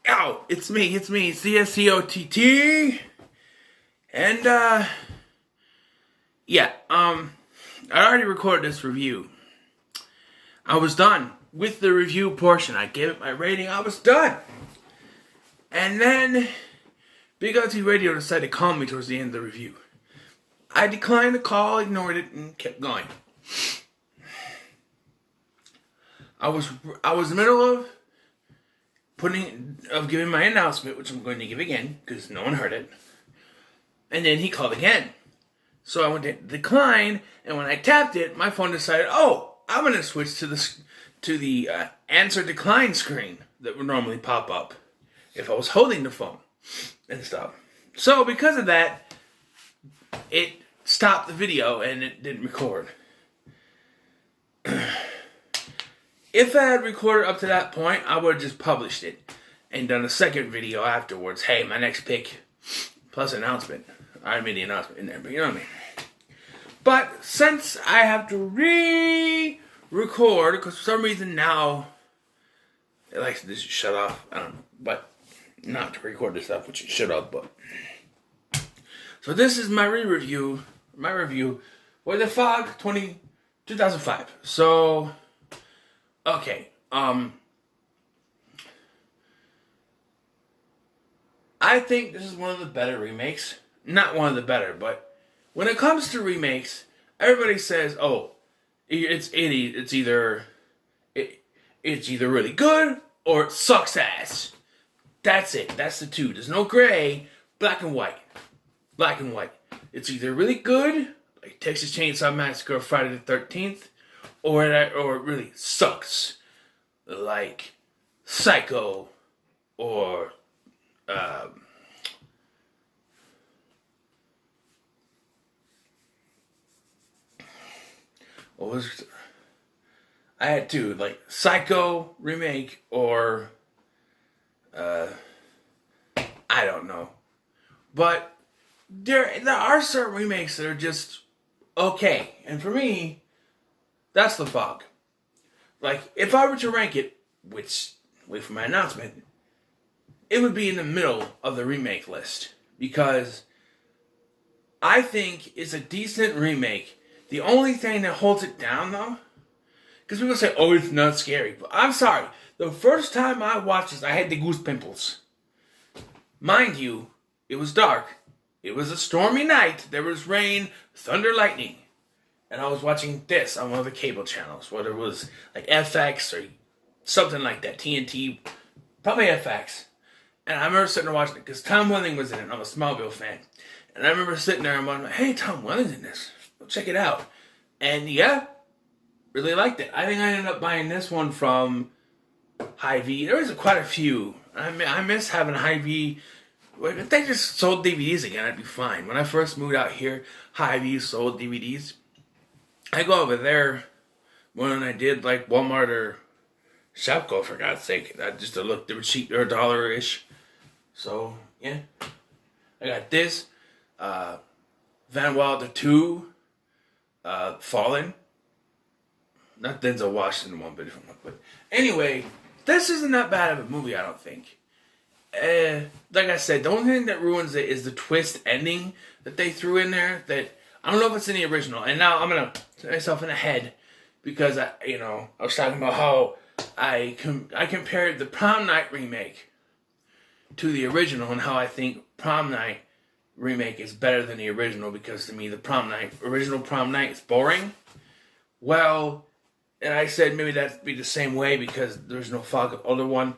Ow, it's me, CSCOTT. And, I already recorded this review. I was done with the review portion. I gave it my rating, I was done. And then, Big LT Radio decided to call me towards the end of the review. I declined the call, ignored it, and kept going. I was in the middle of giving my announcement, which I'm going to give again because no one heard it. And then he called again. So I went to decline, and when I tapped it, my phone decided, oh, I'm going to switch to the answer decline screen that would normally pop up if I was holding the phone and stuff. So because of that, it stopped the video and it didn't record. If I had recorded up to that point, I would have just published it and done a second video afterwards. Hey, my next pick, plus announcement. I made the announcement in there, but you know what I mean. But since I have to re-record, because for some reason now it likes to just shut off. I don't know, but not to record this stuff, which it should have. But so this is my review for The Fog 2005. So. Okay, I think this is one of the better remakes. Not one of the better, but when it comes to remakes, everybody says, "Oh, it's either really good or it sucks ass." That's it. That's the two. There's no gray. Black and white. Black and white. It's either really good, like Texas Chainsaw Massacre or Friday the 13th. Or it really sucks, like Psycho, or what was I had two, like Psycho remake, or I don't know, but there are certain remakes that are just okay, and for me. That's The Fog. Like, if I were to rank it, which, wait for my announcement, it would be in the middle of the remake list. Because I think it's a decent remake. The only thing that holds it down, though, because people say, oh, it's not scary. But I'm sorry. The first time I watched this, I had the goose pimples. Mind you, it was dark. It was a stormy night. There was rain, thunder, lightning. And I was watching this on one of the cable channels, whether it was like FX or something like that, TNT, probably FX. And I remember sitting there watching it because Tom Welling was in it. I'm a Smallville fan. And I remember sitting there and wondering, hey, Tom Welling's in this. Go check it out. And yeah, really liked it. I think I ended up buying this one from Hy-Vee. There was quite a few. I miss having Hy-Vee. If they just sold DVDs again, I'd be fine. When I first moved out here, Hy-Vee sold DVDs. I go over there when I did like Walmart or Shopko, for God's sake. Just to look, they were cheap, they're $1-ish. So, yeah. I got this. Van Wilder 2. Fallen. Not Denzel Washington one, but different one. But anyway, this isn't that bad of a movie, I don't think. Like I said, the only thing that ruins it is the twist ending that they threw in there that I don't know if it's in the original. And now I'm going to put myself in the head because, I was talking about how I compared the Prom Night remake to the original and how I think Prom Night remake is better than the original because to me the original Prom Night is boring. Well, and I said maybe that'd be the same way because there's no Fog of Older one.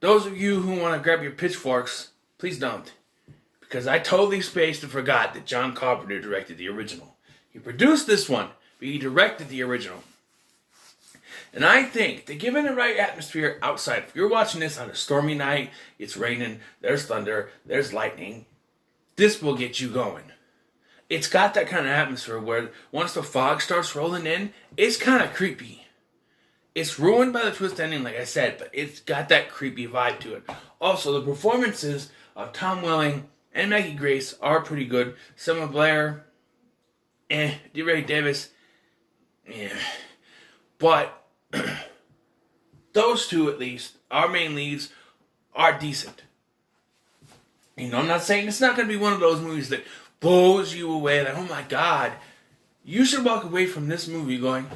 Those of you who want to grab your pitchforks, please don't. Because I totally spaced and forgot that John Carpenter directed the original. He produced this one, but he directed the original. And I think that given the right atmosphere outside, if you're watching this on a stormy night, it's raining, there's thunder, there's lightning, this will get you going. It's got that kind of atmosphere where once the fog starts rolling in, it's kind of creepy. It's ruined by the twist ending, like I said, but it's got that creepy vibe to it. Also, the performances of Tom Welling and Maggie Grace are pretty good. Selma Blair, DeRay Davis, But those two, at least, our main leads, are decent. You know, I'm not saying it's not going to be one of those movies that blows you away, like, oh my god. You should walk away from this movie going,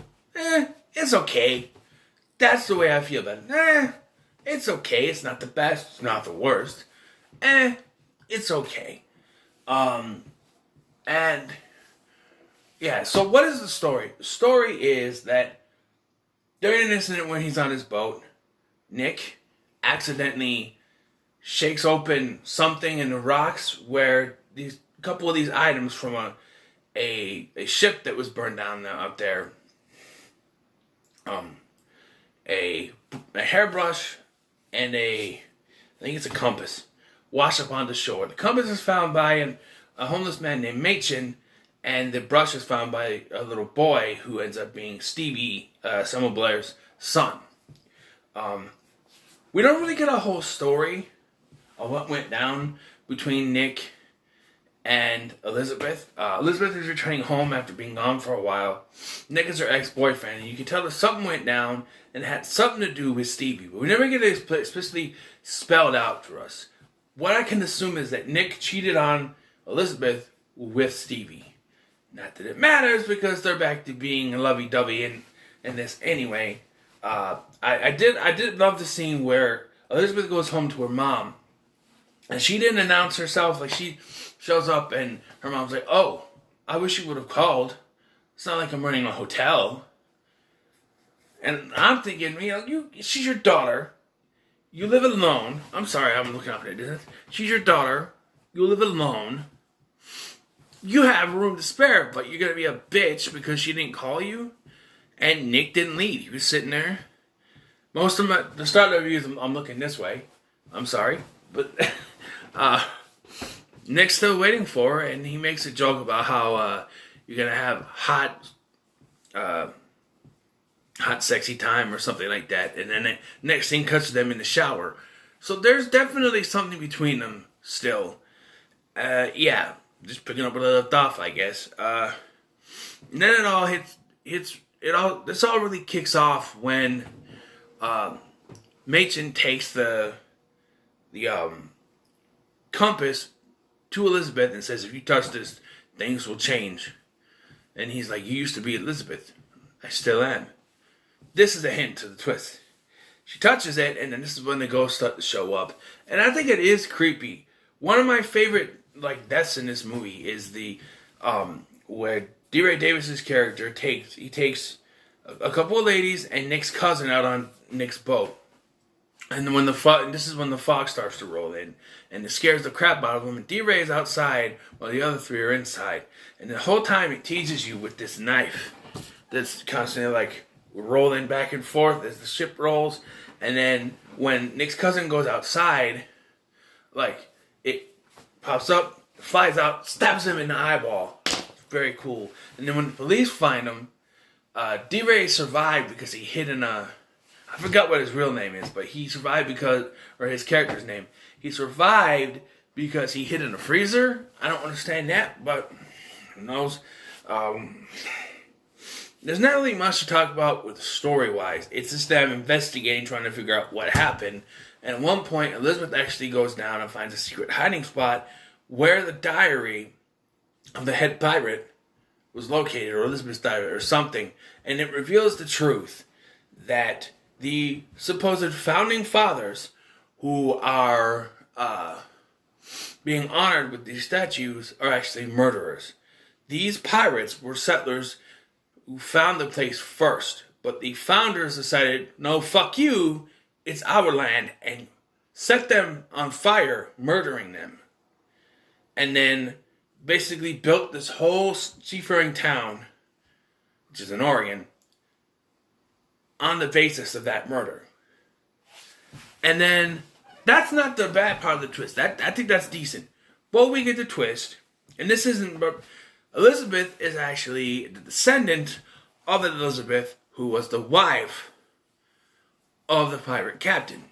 it's okay. That's the way I feel about it. It's okay. It's not the best. It's not the worst. It's okay. And yeah, so what is the story? The story is that during an incident when he's on his boat, Nick accidentally shakes open something in the rocks where these couple of these items from a ship that was burned down out there, a hairbrush and I think it's a compass, wash up on the shore. The compass is found by a homeless man named Machen, and the brush is found by a little boy who ends up being Stevie, Selma Blair's son. We don't really get a whole story of what went down between Nick and Elizabeth. Elizabeth is returning home after being gone for a while. Nick is her ex-boyfriend, and you can tell that something went down and it had something to do with Stevie, but we never get it explicitly spelled out for us. What I can assume is that Nick cheated on Elizabeth with Stevie. Not that it matters, because they're back to being lovey-dovey in this anyway. I did love the scene where Elizabeth goes home to her mom, and she didn't announce herself. Like, she shows up and her mom's like, oh, I wish you would have called. It's not like I'm running a hotel. And I'm thinking, she's your daughter. You live alone. I'm sorry, I'm looking up at it. She's your daughter. You live alone. You have room to spare, but you're going to be a bitch because she didn't call you? And Nick didn't leave. He was sitting there. Most of the start of the reviews, I'm looking this way. I'm sorry. But Nick's still waiting for her, and he makes a joke about how you're going to have hot, sexy time or something like that. And then the next scene cuts to them in the shower. So there's definitely something between them still. Yeah, just picking up where they left off, I guess. And then it all this all really kicks off when Machen takes the compass to Elizabeth and says, if you touch this, things will change. And he's like, you used to be Elizabeth. I still am. This is a hint to the twist. She touches it, and then this is when the ghosts start to show up. And I think it is creepy. One of my favorite deaths in this movie is the where D. Ray Davis's character takes a couple of ladies and Nick's cousin out on Nick's boat. And this is when the fog starts to roll in, and it scares the crap out of him. And D. Ray is outside while the other three are inside. And the whole time it teases you with this knife that's constantly rolling back and forth as the ship rolls. And then when Nick's cousin goes outside, it pops up, flies out, stabs him in the eyeball. It's very cool. And then when the police find him, D. Ray survived because he hid in I forgot what his real name is, but he survived or his character's name. He survived because he hid in a freezer. I don't understand that, but who knows? There's not really much to talk about with story-wise. It's just them investigating, trying to figure out what happened. And at one point, Elizabeth actually goes down and finds a secret hiding spot where the diary of the head pirate was located, or Elizabeth's diary, or something. And it reveals the truth that the supposed founding fathers, who are being honored with these statues, are actually murderers. These pirates were settlers who found the place first, but the founders decided, no, fuck you, it's our land, and set them on fire, murdering them. And then basically built this whole seafaring town, which is in Oregon, on the basis of that murder. And then, that's not the bad part of the twist. I think that's decent. But we get the twist, and this isn't, but Elizabeth is actually the descendant of Elizabeth, who was the wife of the pirate captain.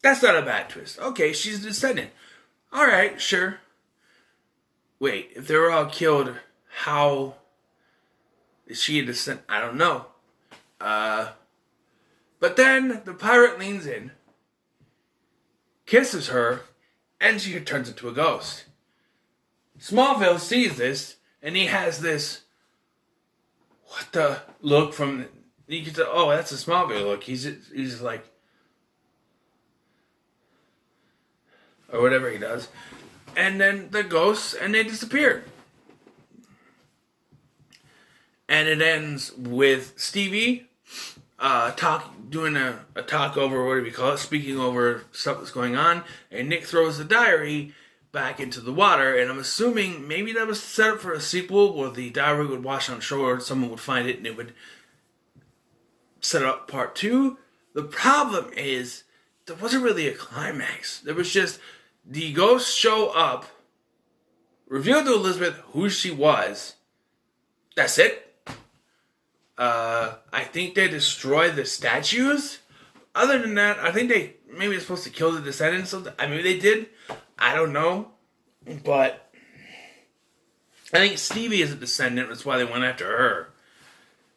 That's not a bad twist. Okay, she's a descendant. Alright, sure. Wait, if they were all killed, how is she a descendant? I don't know. But then the pirate leans in, kisses her, and she turns into a ghost. Smallville sees this, and he has this, what the look from, you can say, oh, that's a Smallville look. He's like, or whatever he does. And then the ghosts, and they disappear. And it ends with Stevie doing a talk over, what do we call it, speaking over stuff that's going on, and Nick throws the diary back into the water, and I'm assuming maybe that was set up for a sequel where the diary would wash on shore, someone would find it, and it would set up part 2. The problem is, there wasn't really a climax. There was just, the ghosts show up, reveal to Elizabeth who she was. That's it. I think they destroyed the statues. Other than that, I think they maybe they're supposed to kill the descendants of I mean, they did. I don't know. But I think Stevie is a descendant. That's why they went after her.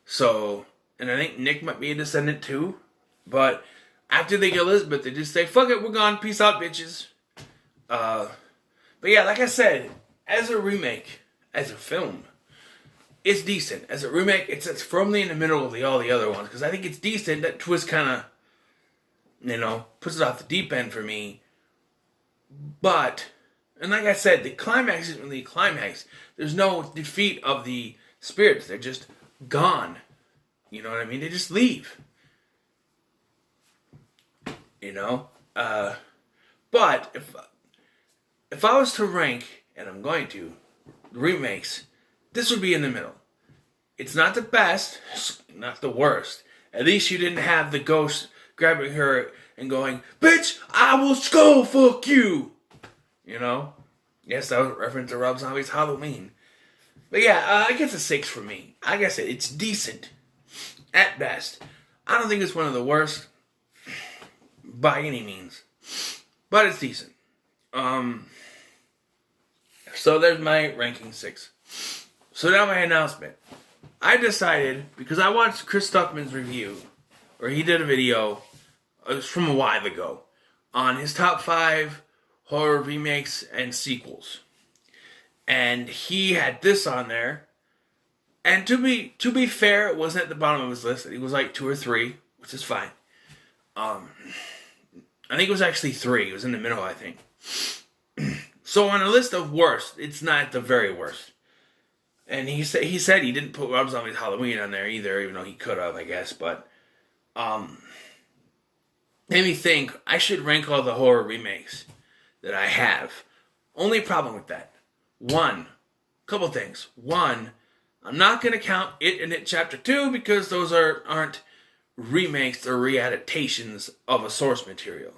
So, and I think Nick might be a descendant too. But after they get Elizabeth, they just say, fuck it, we're gone. Peace out, bitches. But yeah, like I said, as a remake, as a film, it's decent. As a remake, it's firmly in the middle of all the other ones. Because I think it's decent. That twist kind of, puts it off the deep end for me. But, and like I said, the climax isn't really a climax. There's no defeat of the spirits. They're just gone. You know what I mean? They just leave. But if I was to rank, and I'm going to, remakes, this would be in the middle. It's not the best, not the worst. At least you didn't have the ghost grabbing her and going, bitch, I will skull fuck you. Yes, that was a reference to Rob Zombie's Halloween. But yeah, I guess a 6 for me. Like I said, it's decent. At best. I don't think it's one of the worst by any means. But it's decent. So there's my ranking 6. So now my announcement. I decided, because I watched Chris Stuckman's review, or he did a video, it was from a while ago, on his top 5 horror remakes and sequels. And he had this on there. And to be fair, it wasn't at the bottom of his list. It was like 2 or 3, which is fine. I think it was actually 3. It was in the middle, I think. So on a list of worst, it's not the very worst. And he said he didn't put Rob Zombie's Halloween on there either, even though he could have, I guess. But made me think I should rank all the horror remakes that I have. Only problem with that. Couple things. One, I'm not going to count It and It Chapter 2 because those aren't remakes or readaptations of a source material.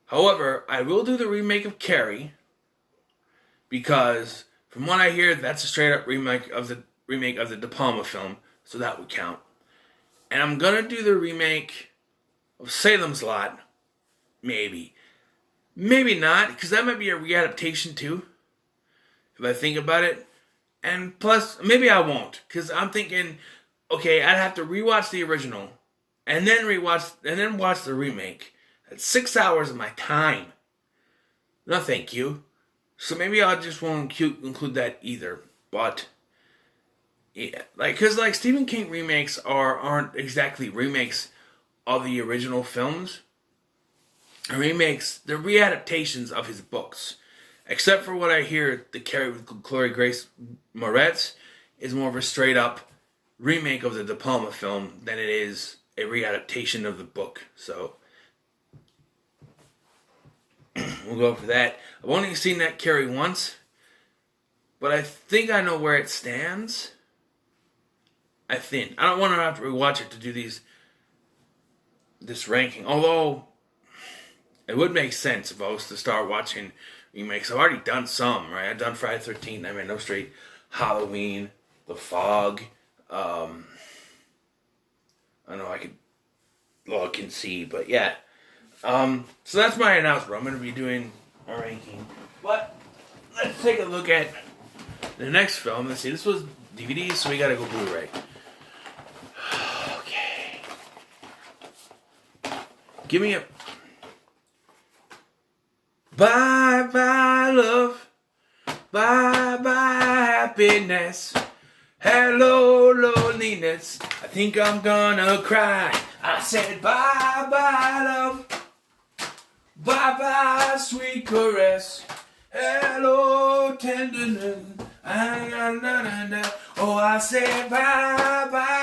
However, I will do the remake of Carrie because from what I hear, that's a straight up remake of the De Palma film, so that would count. And I'm gonna do the remake of Salem's Lot, maybe not, because that might be a readaptation too, if I think about it. And plus, maybe I won't, because I'm thinking, okay, I'd have to rewatch the original, and then watch the remake. That's 6 hours of my time. No, thank you. So maybe I just won't include that either. But yeah, because Stephen King remakes aren't exactly remakes of the original films. They're readaptations of his books. Except for what I hear, the Carrie with Chloe Grace Moretz is more of a straight up remake of the De Palma film than it is a readaptation of the book. So we'll go for that. I've only seen that Carrie once, but I think I know where it stands. I think. I don't want to have to rewatch it to do this ranking. Although, it would make sense if I was to start watching remakes. I've already done some, right? I've done Friday the 13th, Nightmare on Elm Street, Halloween, The Fog. I know I could look and see, but yeah. So that's my announcement. I'm going to be doing a ranking. But let's take a look at the next film. Let's see. This was DVD, so we got to go Blu-ray. Okay. Give me a... Bye bye love. Bye bye happiness. Hello loneliness. I think I'm gonna cry. I said bye bye love. Bye bye sweet caress. Hello tenderness. Oh, I said bye bye